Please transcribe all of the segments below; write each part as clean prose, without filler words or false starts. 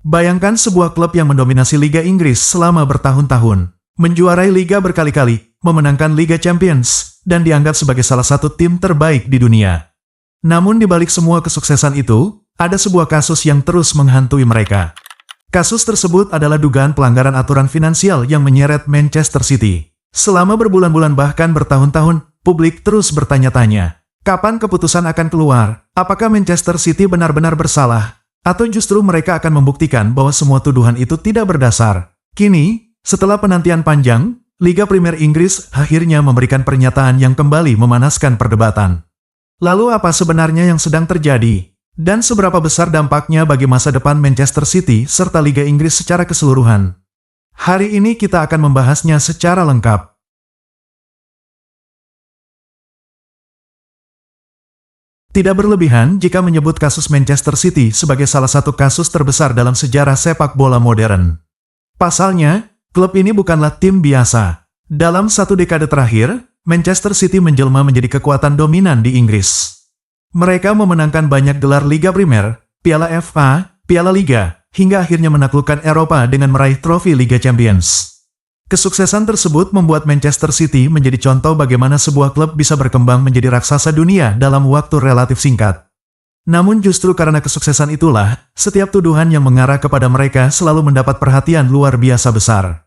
Bayangkan sebuah klub yang mendominasi Liga Inggris selama bertahun-tahun, menjuarai liga berkali-kali, memenangkan Liga Champions, dan dianggap sebagai salah satu tim terbaik di dunia. Namun di balik semua kesuksesan itu, ada sebuah kasus yang terus menghantui mereka. Kasus tersebut adalah dugaan pelanggaran aturan finansial yang menyeret Manchester City. Selama berbulan-bulan bahkan bertahun-tahun, publik terus bertanya-tanya, kapan keputusan akan keluar? Apakah Manchester City benar-benar bersalah? Atau justru mereka akan membuktikan bahwa semua tuduhan itu tidak berdasar? Kini, setelah penantian panjang, Liga Premier Inggris akhirnya memberikan pernyataan yang kembali memanaskan perdebatan. Lalu apa sebenarnya yang sedang terjadi? Dan seberapa besar dampaknya bagi masa depan Manchester City serta Liga Inggris secara keseluruhan? Hari ini kita akan membahasnya secara lengkap. Tidak berlebihan jika menyebut kasus Manchester City sebagai salah satu kasus terbesar dalam sejarah sepak bola modern. Pasalnya, klub ini bukanlah tim biasa. Dalam satu dekade terakhir, Manchester City menjelma menjadi kekuatan dominan di Inggris. Mereka memenangkan banyak gelar Liga Primer, Piala FA, Piala Liga, hingga akhirnya menaklukkan Eropa dengan meraih trofi Liga Champions. Kesuksesan tersebut membuat Manchester City menjadi contoh bagaimana sebuah klub bisa berkembang menjadi raksasa dunia dalam waktu relatif singkat. Namun justru karena kesuksesan itulah, setiap tuduhan yang mengarah kepada mereka selalu mendapat perhatian luar biasa besar.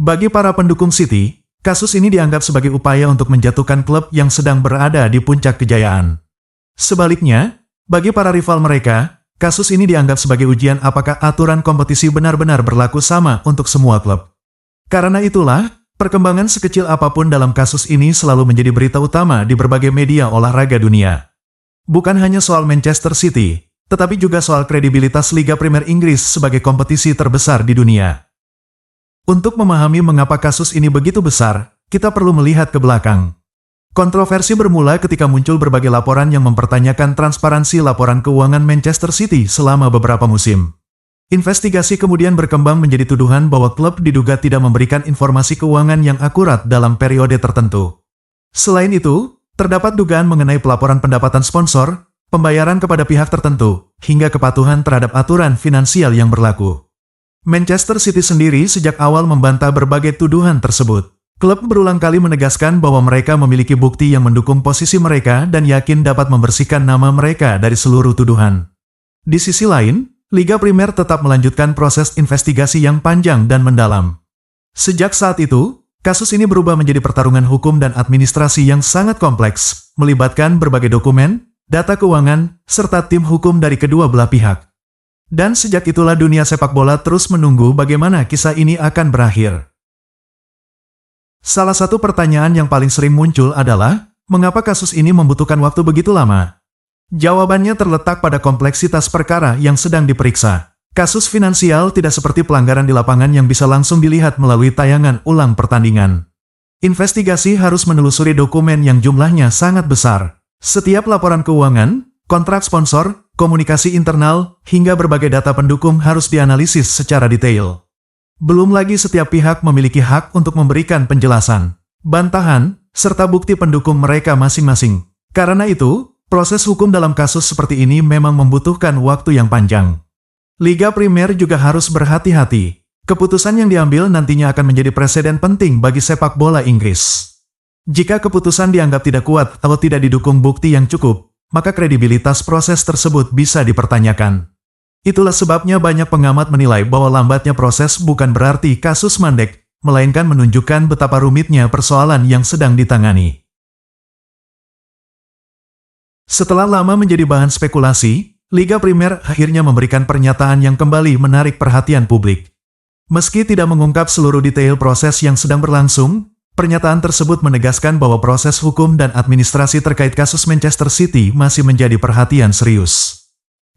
Bagi para pendukung City, kasus ini dianggap sebagai upaya untuk menjatuhkan klub yang sedang berada di puncak kejayaan. Sebaliknya, bagi para rival mereka, kasus ini dianggap sebagai ujian apakah aturan kompetisi benar-benar berlaku sama untuk semua klub. Karena itulah, perkembangan sekecil apapun dalam kasus ini selalu menjadi berita utama di berbagai media olahraga dunia. Bukan hanya soal Manchester City, tetapi juga soal kredibilitas Liga Premier Inggris sebagai kompetisi terbesar di dunia. Untuk memahami mengapa kasus ini begitu besar, kita perlu melihat ke belakang. Kontroversi bermula ketika muncul berbagai laporan yang mempertanyakan transparansi laporan keuangan Manchester City selama beberapa musim. Investigasi kemudian berkembang menjadi tuduhan bahwa klub diduga tidak memberikan informasi keuangan yang akurat dalam periode tertentu. Selain itu, terdapat dugaan mengenai pelaporan pendapatan sponsor, pembayaran kepada pihak tertentu, hingga kepatuhan terhadap aturan finansial yang berlaku. Manchester City sendiri sejak awal membantah berbagai tuduhan tersebut. Klub berulang kali menegaskan bahwa mereka memiliki bukti yang mendukung posisi mereka dan yakin dapat membersihkan nama mereka dari seluruh tuduhan. Di sisi lain, Liga Primer tetap melanjutkan proses investigasi yang panjang dan mendalam. Sejak saat itu, kasus ini berubah menjadi pertarungan hukum dan administrasi yang sangat kompleks, melibatkan berbagai dokumen, data keuangan, serta tim hukum dari kedua belah pihak. Dan sejak itulah dunia sepak bola terus menunggu bagaimana kisah ini akan berakhir. Salah satu pertanyaan yang paling sering muncul adalah, mengapa kasus ini membutuhkan waktu begitu lama? Jawabannya terletak pada kompleksitas perkara yang sedang diperiksa. Kasus finansial tidak seperti pelanggaran di lapangan yang bisa langsung dilihat melalui tayangan ulang pertandingan. Investigasi harus menelusuri dokumen yang jumlahnya sangat besar. Setiap laporan keuangan, kontrak sponsor, komunikasi internal, hingga berbagai data pendukung harus dianalisis secara detail. Belum lagi setiap pihak memiliki hak untuk memberikan penjelasan, bantahan, serta bukti pendukung mereka masing-masing. Karena itu, proses hukum dalam kasus seperti ini memang membutuhkan waktu yang panjang. Liga Primer juga harus berhati-hati. Keputusan yang diambil nantinya akan menjadi preseden penting bagi sepak bola Inggris. Jika keputusan dianggap tidak kuat atau tidak didukung bukti yang cukup, maka kredibilitas proses tersebut bisa dipertanyakan. Itulah sebabnya banyak pengamat menilai bahwa lambatnya proses bukan berarti kasus mandek, melainkan menunjukkan betapa rumitnya persoalan yang sedang ditangani. Setelah lama menjadi bahan spekulasi, Liga Primer akhirnya memberikan pernyataan yang kembali menarik perhatian publik. Meski tidak mengungkap seluruh detail proses yang sedang berlangsung, pernyataan tersebut menegaskan bahwa proses hukum dan administrasi terkait kasus Manchester City masih menjadi perhatian serius.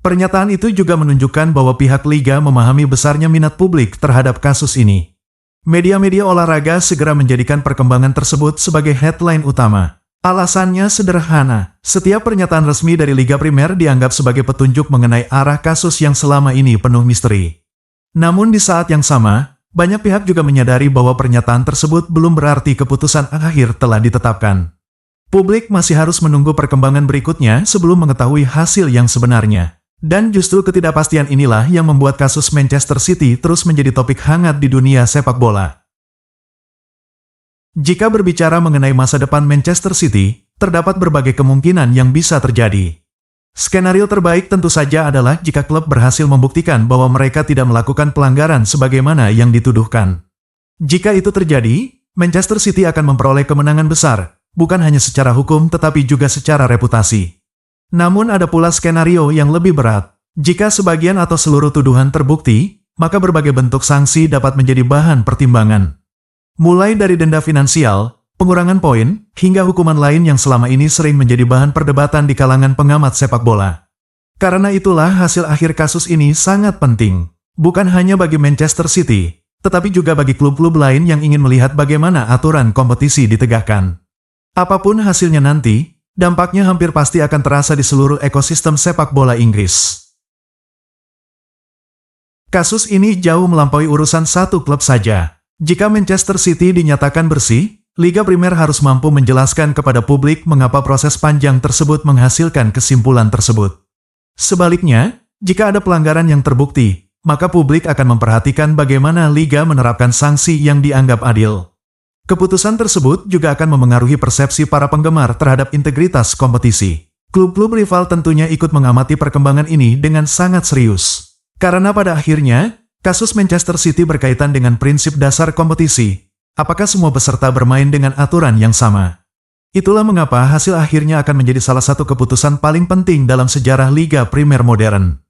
Pernyataan itu juga menunjukkan bahwa pihak Liga memahami besarnya minat publik terhadap kasus ini. Media-media olahraga segera menjadikan perkembangan tersebut sebagai headline utama. Alasannya sederhana, setiap pernyataan resmi dari Liga Primer dianggap sebagai petunjuk mengenai arah kasus yang selama ini penuh misteri. Namun di saat yang sama, banyak pihak juga menyadari bahwa pernyataan tersebut belum berarti keputusan akhir telah ditetapkan. Publik masih harus menunggu perkembangan berikutnya sebelum mengetahui hasil yang sebenarnya. Dan justru ketidakpastian inilah yang membuat kasus Manchester City terus menjadi topik hangat di dunia sepak bola. Jika berbicara mengenai masa depan Manchester City, terdapat berbagai kemungkinan yang bisa terjadi. Skenario terbaik tentu saja adalah jika klub berhasil membuktikan bahwa mereka tidak melakukan pelanggaran sebagaimana yang dituduhkan. Jika itu terjadi, Manchester City akan memperoleh kemenangan besar, bukan hanya secara hukum tetapi juga secara reputasi. Namun ada pula skenario yang lebih berat. Jika sebagian atau seluruh tuduhan terbukti, maka berbagai bentuk sanksi dapat menjadi bahan pertimbangan. Mulai dari denda finansial, pengurangan poin, hingga hukuman lain yang selama ini sering menjadi bahan perdebatan di kalangan pengamat sepak bola. Karena itulah hasil akhir kasus ini sangat penting. Bukan hanya bagi Manchester City, tetapi juga bagi klub-klub lain yang ingin melihat bagaimana aturan kompetisi ditegakkan. Apapun hasilnya nanti, dampaknya hampir pasti akan terasa di seluruh ekosistem sepak bola Inggris. Kasus ini jauh melampaui urusan satu klub saja. Jika Manchester City dinyatakan bersih, Liga Primer harus mampu menjelaskan kepada publik mengapa proses panjang tersebut menghasilkan kesimpulan tersebut. Sebaliknya, jika ada pelanggaran yang terbukti, maka publik akan memperhatikan bagaimana Liga menerapkan sanksi yang dianggap adil. Keputusan tersebut juga akan memengaruhi persepsi para penggemar terhadap integritas kompetisi. Klub-klub rival tentunya ikut mengamati perkembangan ini dengan sangat serius. Karena pada akhirnya, kasus Manchester City berkaitan dengan prinsip dasar kompetisi. Apakah semua peserta bermain dengan aturan yang sama? Itulah mengapa hasil akhirnya akan menjadi salah satu keputusan paling penting dalam sejarah Liga Primer modern.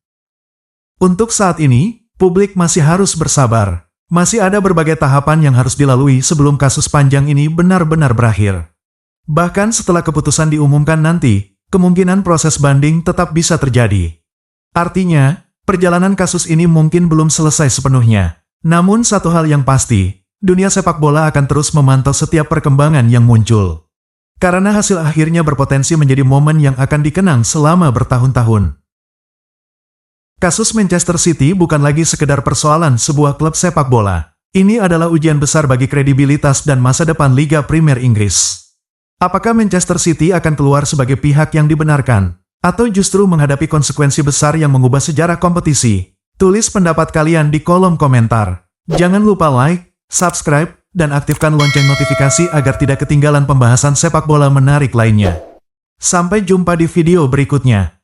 Untuk saat ini, publik masih harus bersabar. Masih ada berbagai tahapan yang harus dilalui sebelum kasus panjang ini benar-benar berakhir. Bahkan setelah keputusan diumumkan nanti, kemungkinan proses banding tetap bisa terjadi. Artinya, perjalanan kasus ini mungkin belum selesai sepenuhnya. Namun satu hal yang pasti, dunia sepak bola akan terus memantau setiap perkembangan yang muncul. Karena hasil akhirnya berpotensi menjadi momen yang akan dikenang selama bertahun-tahun. Kasus Manchester City bukan lagi sekedar persoalan sebuah klub sepak bola. Ini adalah ujian besar bagi kredibilitas dan masa depan Liga Primer Inggris. Apakah Manchester City akan keluar sebagai pihak yang dibenarkan, atau justru menghadapi konsekuensi besar yang mengubah sejarah kompetisi? Tulis pendapat kalian di kolom komentar. Jangan lupa like, subscribe, dan aktifkan lonceng notifikasi agar tidak ketinggalan pembahasan sepak bola menarik lainnya. Sampai jumpa di video berikutnya.